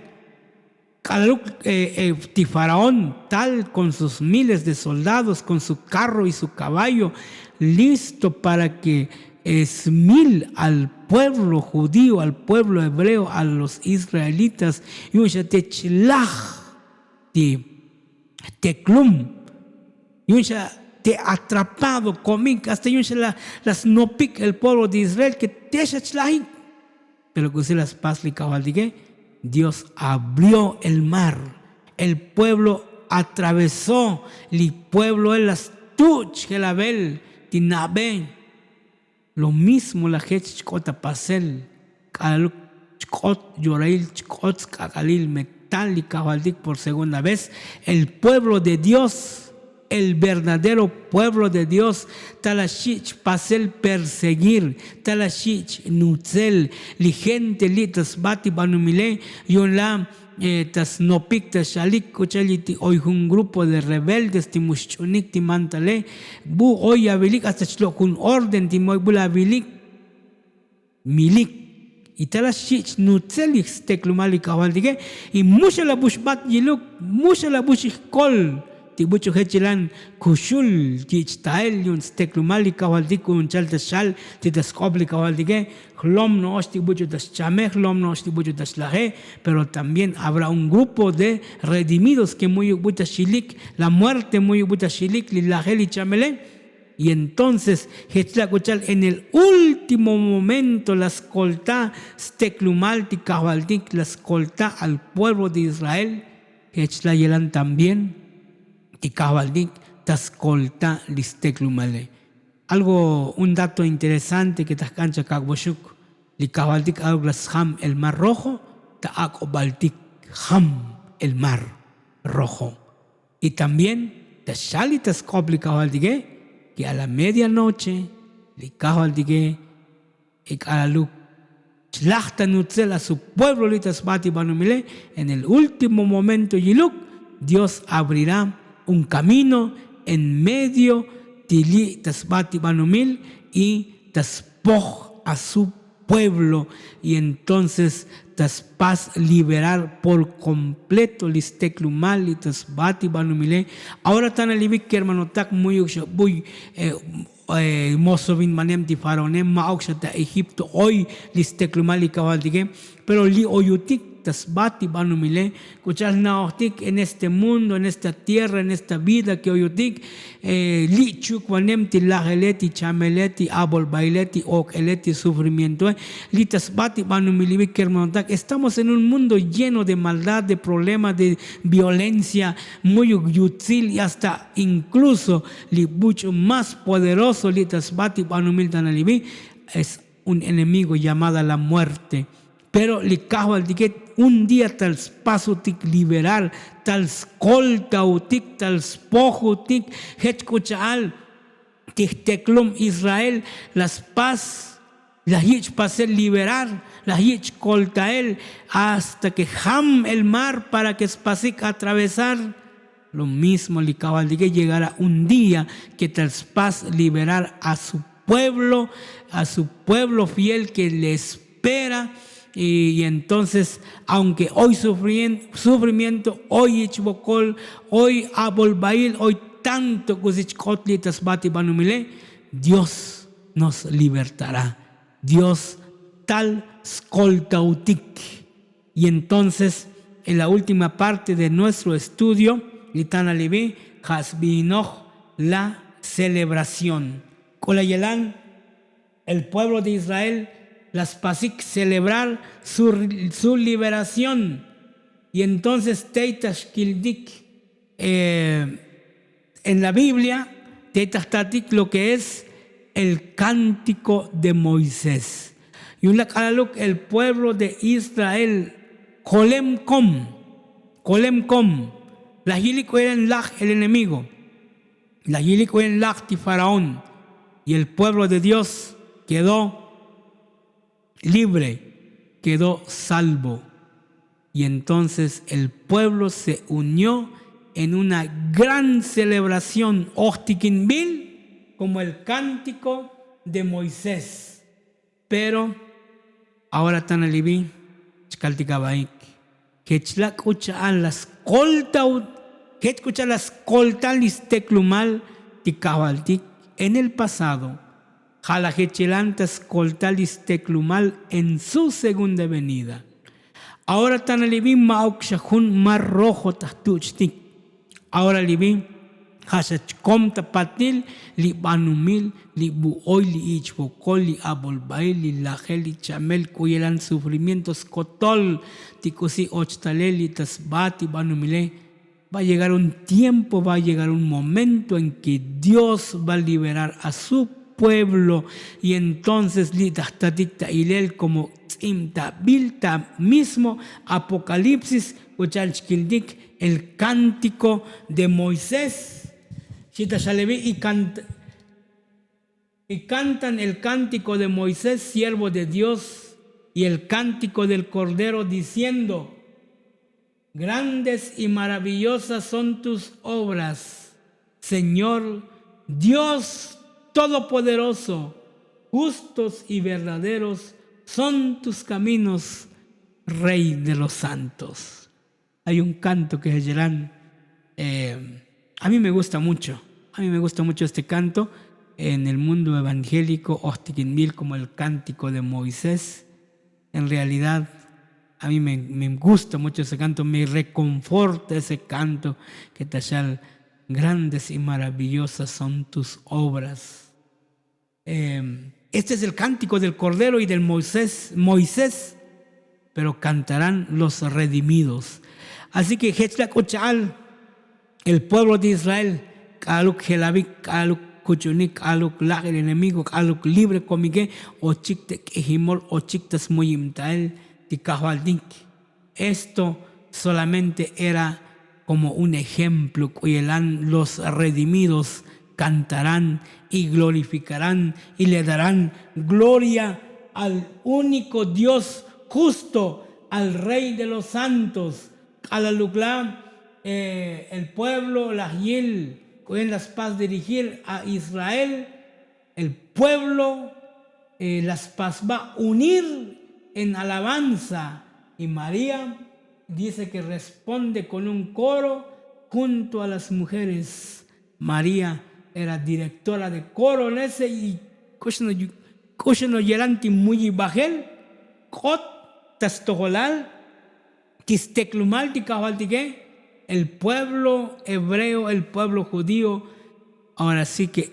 Ti faraón tal con sus miles de soldados, con su carro y su caballo, listo para que esmil al pueblo judío, al pueblo hebreo, a los israelitas, y un teclum, y un te atrapado conmigo, hasta yo las no pic el pueblo de Israel que te chlahik, pero que se las paz li cabaldigue. Dios abrió el mar, el pueblo atravesó, el pueblo en las tuch, gelabel, tinabé. Lo mismo la gente chicota pasel, chicot llorail, chicot cagalil, metal y cabaldic por segunda vez. El pueblo de Dios, el verdadero pueblo de Dios, talashich pasel perseguir, talashich nutzel, li gente litas bati banumile, yon la tas nopik tas shalik kuchaliti hoy un grupo de rebeldes ti muschunik ti mantale, bu hoy abilik hasta chlokun orden ti moy bula abilik milik. Y talashich nutzel ixteklumali kabaldige, y mucha la bushbat yiluk, mucha la bushikol. Tibucho hechilan kushul kichtael yun steklumali kavaldik un chalta shal titas kobli kavaldige hlom no tibucho das chame hlom no tibucho das lahe, pero también habrá un grupo de redimidos que muy buta shilik, la muerte muy buta shilik li lahe li chamele. Y entonces en el último momento la escolta steklumalti kavaldik, la escolta al pueblo de Israel, yelan también y cabaldik tascolta listeklumale. Un dato interesante que tascancha kagboshuk, li cabaldik auglas ham el mar rojo, taakobaltik ham el mar rojo. Y también tashali taskobli cabaldige, que a la medianoche li cabaldige y alaluk chlachta nutzel a su pueblo litas bati banumile, en el último momento yiluk Dios abrirá un camino en medio de tasbati banumil y taspoj a su pueblo, y entonces taspas liberar por completo listeklumal y tasbati banumile. Ahora tan alivik que hermano tak muy mosovin manem di faraonem maoksha ta Egipto hoy listeklumal y kabaldige, pero li oyutik tasbati banumile, kuchal naotik en este mundo, en esta tierra, en esta vida que oyutik li chukwanem ti lageleti chameleti abol baileti okeleti sufrimiento li tasbati banumile que hermanotak. Estamos en un mundo lleno de maldad, de problemas, de violencia muy yutzil, y hasta incluso li mucho más poderoso li tasbati banumil tanalibi es un enemigo llamado la muerte. Pero li kahwal diket un día tal paso tic liberar, tal skolta utik, tal spojo utik, hechkuchaal, tic Israel, las paz, las hich pasel liberar, las hich coltael, hasta que jam el mar para que spasik atravesar. Lo mismo li kahwal diket llegará un día que tal paz liberar a su pueblo fiel que le espera. Y entonces, aunque hoy sufrimiento, hoy ichbokol, hoy abolbail, hoy tanto kuzichkotli tasbati banumile, Dios nos libertará. Dios tal skoltautik. Y entonces, en la última parte de nuestro estudio, Litana Levi, Hasbinoch, la celebración. Kolayelán, el pueblo de Israel, las pasik celebrar su liberación. Y entonces Teitash Kildik, en la Biblia, Teitash Tatik, lo que es el cántico de Moisés. Y un lacalaluk, el pueblo de Israel, Kolemkom, la hilico era en Lach, el enemigo, la hilico en Lach de Faraón, y el pueblo de Dios quedó libre, quedó salvo. Y entonces el pueblo se unió en una gran celebración, Ostikinbil, como el cántico de Moisés. Pero ahora tan alibi, chkaltikabaik, que chlak las coltaut, que escucha las coltalis teclumal, tikabaltik, en el pasado. Jalajechelantas coltalis teclumal en su segunda venida. Ahora tan alivim maukshahun mar rojo tahtuchtik. Ahora alivim hashachkom tapatil li banumil li buoy li ichbokol li abolbail li lajel li chamel kuyelan sufrimientos kotol tikusi ochtaleli tasbati banumile. Va a llegar un tiempo, va a llegar un momento en que Dios va a liberar a su pueblo, y entonces litahtatikta ilel como tzimta bilta mismo Apocalipsis uchalchkildik, el cántico de Moisés, y cantan el cántico de Moisés, siervo de Dios, y el cántico del Cordero, diciendo: grandes y maravillosas son tus obras, Señor Dios Todopoderoso, justos y verdaderos son tus caminos, Rey de los santos. Hay un canto que se llaman, a mí me gusta mucho este canto en el mundo evangélico, Ostikinmil, como el cántico de Moisés. En realidad, a mí me gusta mucho ese canto, me reconforta ese canto que tachal, grandes y maravillosas son tus obras. Este es el cántico del Cordero y del Moisés, pero cantarán los redimidos. Así que el pueblo de Israel, kaluk helabik, kaluk kuchunik, kaluk lag el enemigo, kaluk libre comige, o chiktek ejimol, o chiktas muyimtael, tikahwaldink. Esto solamente era como un ejemplo, cuyelan los redimidos cantarán y glorificarán y le darán gloria al único Dios justo, al Rey de los santos, al alukla el pueblo, las Yil, en las paz dirigir a Israel, el pueblo, las paz va a unir en alabanza. Y María dice que responde con un coro junto a las mujeres. María era directora de coro en ese y kushno yelanti muy bajel, kot tastoholal, kisteklumal tikawaltike. El pueblo hebreo, el pueblo judío, ahora sí que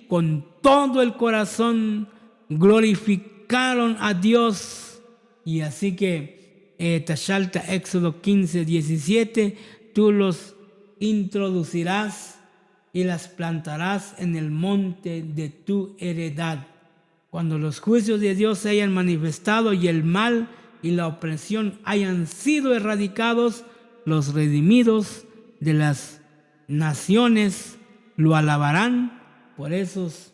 con todo el corazón glorificaron a Dios. Y así que Tashalta, Éxodo 15, 17, tú los introducirás y las plantarás en el monte de tu heredad. Cuando los juicios de Dios se hayan manifestado y el mal y la opresión hayan sido erradicados, los redimidos de las naciones lo alabarán por esos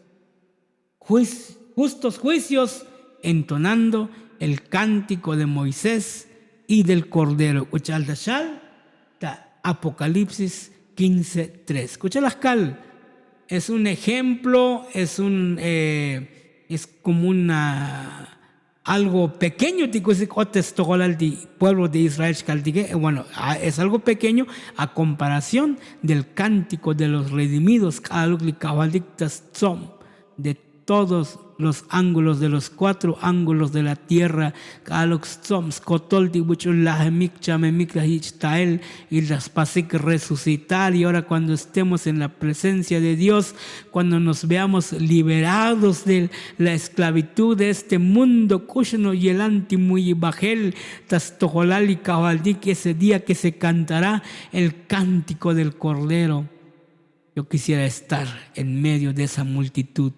justos juicios, entonando el cántico de Moisés y del Cordero. Apocalipsis 15:3. Escucha las cal. Es un ejemplo, es como algo pequeño, pueblo de Israel. Bueno, es algo pequeño a comparación del cántico de los redimidos, de todos los ángulos, de los 4 ángulos de la tierra, y las pasik resucitar. Y ahora cuando estemos en la presencia de Dios, cuando nos veamos liberados de la esclavitud de este mundo, ese día que se cantará el cántico del Cordero, yo quisiera estar en medio de esa multitud.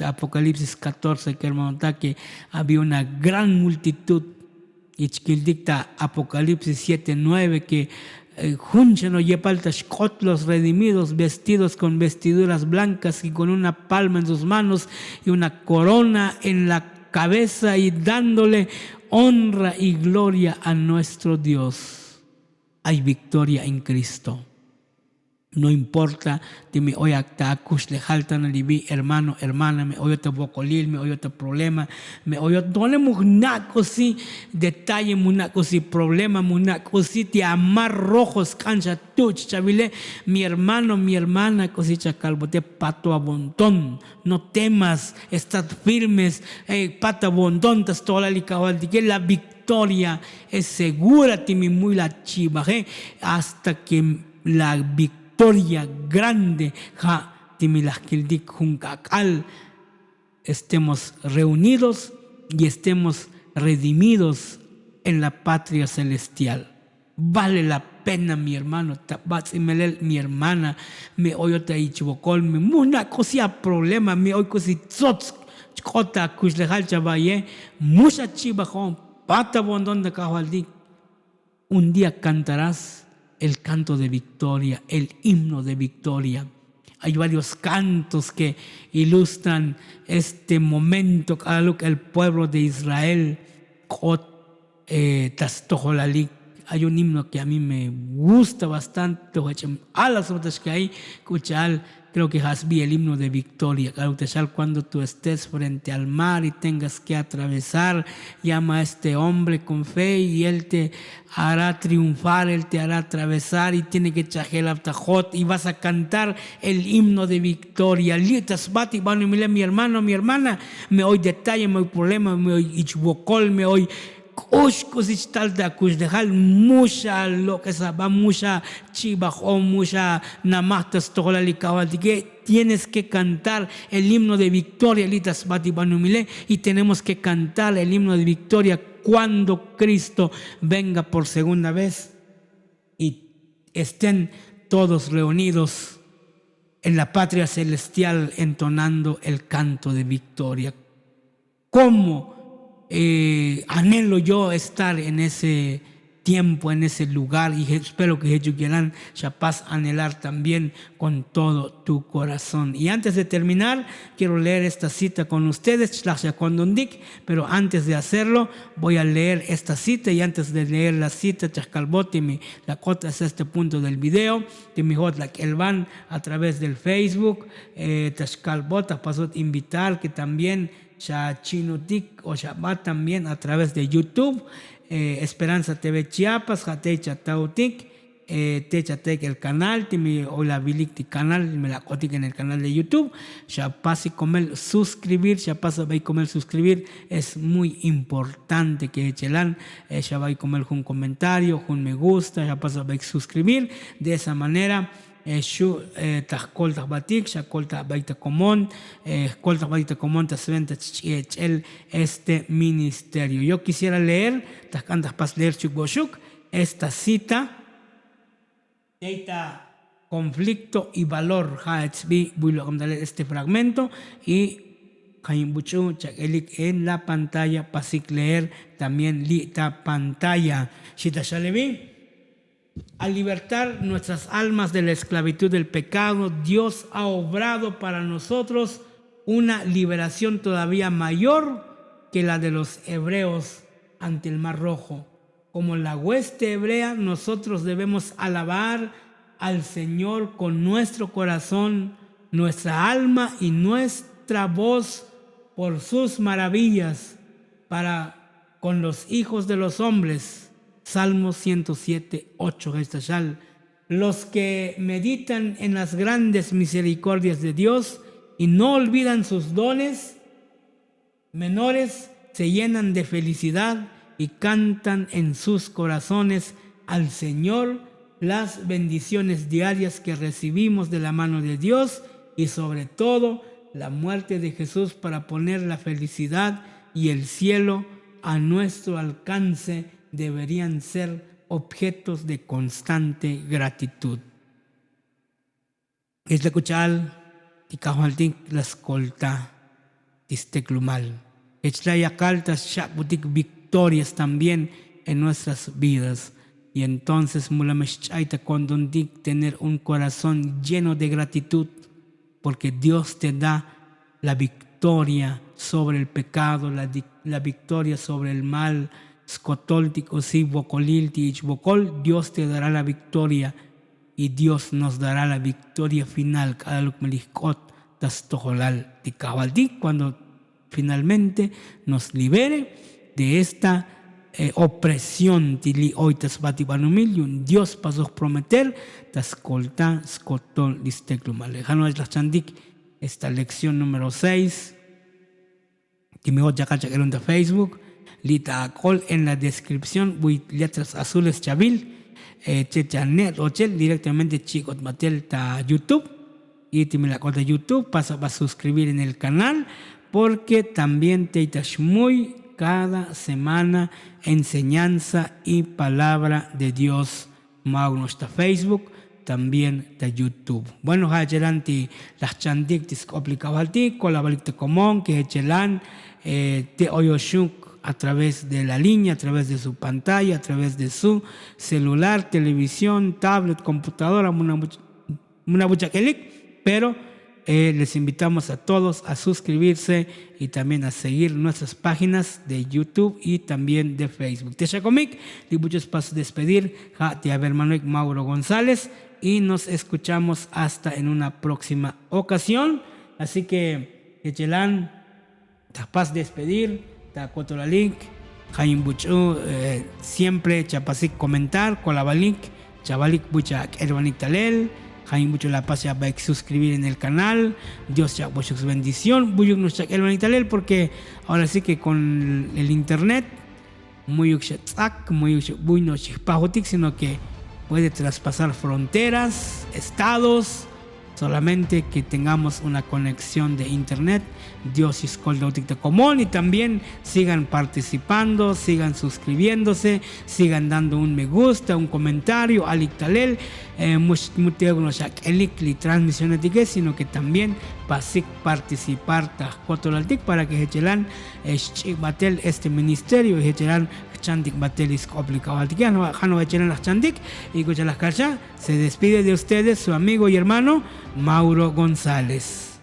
Apocalipsis 14, que hermano, que había una gran multitud. Y dicta Apocalipsis 7, 9, que los redimidos vestidos con vestiduras blancas y con una palma en sus manos y una corona en la cabeza, y dándole honra y gloria a nuestro Dios. Hay victoria en Cristo. No importa, dime, oye, le jaltan alibi, hermano, hermana, me oye te bocolil, me oye te problema, me oye, dole munaco si detalle, munaco si problema, munaco si te amar rojos, cancha, tuch, chavile, mi hermano, mi hermana, cosicha calvo, te pato a bontón, no temas, estad firmes, pata bontón, te toda la victoria es segura, timi muy la chiva, hasta que la victoria grande estemos reunidos y estemos redimidos en la patria celestial. Vale la pena, mi hermano, mi hermana, me oyo te ichibocol, me muna cosia problema, me oyo cosi tzots chota kuslejal chabaye, mucha chibajón, pata bondón de cajaldi. Un día cantarás el canto de victoria, el himno de victoria. Hay varios cantos que ilustran este momento a lo que el pueblo de Israel, hay un himno que a mí me gusta bastante, a las otras que hay, creo que Hasbi, el himno de victoria. Cuando tú estés frente al mar y tengas que atravesar, llama a este hombre con fe y él te hará triunfar, él te hará atravesar, y tiene que chajel abtajot y vas a cantar el himno de victoria. Mi hermano, mi hermana, me oye detalle, me oye problema, me oye ichbokol, me oye mucha lo que sabe, mucha chibajo, mucha namatas que tienes que cantar el himno de victoria, y tenemos que cantar el himno de victoria cuando Cristo venga por segunda vez y estén todos reunidos en la patria celestial entonando el canto de victoria. ¿Cómo anhelo yo estar en ese tiempo en ese lugar, y espero que ellos quieran ya paz anhelar también con todo tu corazón. Y antes de terminar, quiero leer esta cita con ustedes, pero antes de hacerlo voy a leer esta cita, y antes de leer la cita, la cota es este punto del video, el van a través del Facebook, pasó a invitar que también ya Chinutik o ya va también a través de YouTube, Esperanza TV Chiapas, Jatecha Tautik, Techatek el canal, o la Bilik canal, me la cotic en el canal de YouTube, ya pase con el suscribir, ya pasa a con el suscribir, es muy importante que echelan, ya va a comer un comentario, un me gusta, ya pasa a suscribir, de esa manera. Tascoltas batik, ya colta baita común, colta baita común, este ministerio. Yo quisiera leer, tascantas pas leer chukboshuk, esta cita, conflicto y valor, este fragmento, y en la pantalla, pasik leer también lita pantalla. Shita Shalevi. Al libertar nuestras almas de la esclavitud del pecado, Dios ha obrado para nosotros una liberación todavía mayor que la de los hebreos ante el Mar Rojo. Como la hueste hebrea, nosotros debemos alabar al Señor con nuestro corazón, nuestra alma y nuestra voz por sus maravillas para con los hijos de los hombres. Salmo 107, 8. Los que meditan en las grandes misericordias de Dios y no olvidan sus dones menores, se llenan de felicidad y cantan en sus corazones al Señor las bendiciones diarias que recibimos de la mano de Dios, y sobre todo la muerte de Jesús para poner la felicidad y el cielo a nuestro alcance. Deberían ser objetos de constante gratitud. Es la cuchal, ticajaltik la escolta, tisteclumal. Es la yacaltas shabutik victorias también en nuestras vidas. Y entonces mulameschaita condondik tener un corazón lleno de gratitud, porque Dios te da la victoria sobre el pecado, la victoria sobre el mal. Dios te dará la victoria, y Dios nos dará la victoria final cuando finalmente nos libere de esta opresión. Dios pasó a prometer esta lección número 6 que me voy a en Facebook. Lita col en la descripción, letras azules chabil, chechanet ochel directamente chicos matel ta YouTube, y te me la cuenta YouTube, pasa a suscribir en el canal, porque también te muy cada semana enseñanza y palabra de Dios, magno está Facebook, también está YouTube. Bueno, adelante las chandik discoplicabalti, colabalite común que echelan te oyoshuk a través de la línea, a través de su pantalla, a través de su celular, televisión, tablet, computadora, una bucha clic, pero les invitamos a todos a suscribirse y también a seguir nuestras páginas de YouTube y también de Facebook. Te Chacomic, y muchos pasos despedir, te hermano Mauro González, y nos escuchamos hasta en una próxima ocasión. Así que, Echelan, capaz de despedir. Tacotola link, Jaim Buchu, siempre chapasik comentar, colabalink, chavalik buchak hermanitalel, Jaim Buchu la paz ya va a suscribir en el canal, Dios ya buchuk su bendición, buyuk nuchak hermanitalel, porque ahora sí que con el internet, muy uxatzak, muy no chipajotik, sino que puede traspasar fronteras, estados, solamente que tengamos una conexión de internet. Dios es común, y también sigan participando, sigan suscribiéndose, sigan dando un me gusta, un comentario, alictalel, transmisiones, sino que también pasik participar tajcotolaltic para que hechelan batel este ministerio hechelan chandik batelis complicado altikiano jano hechelan las chandik y cuchalas cacha se despide de ustedes su amigo y hermano Mauro González.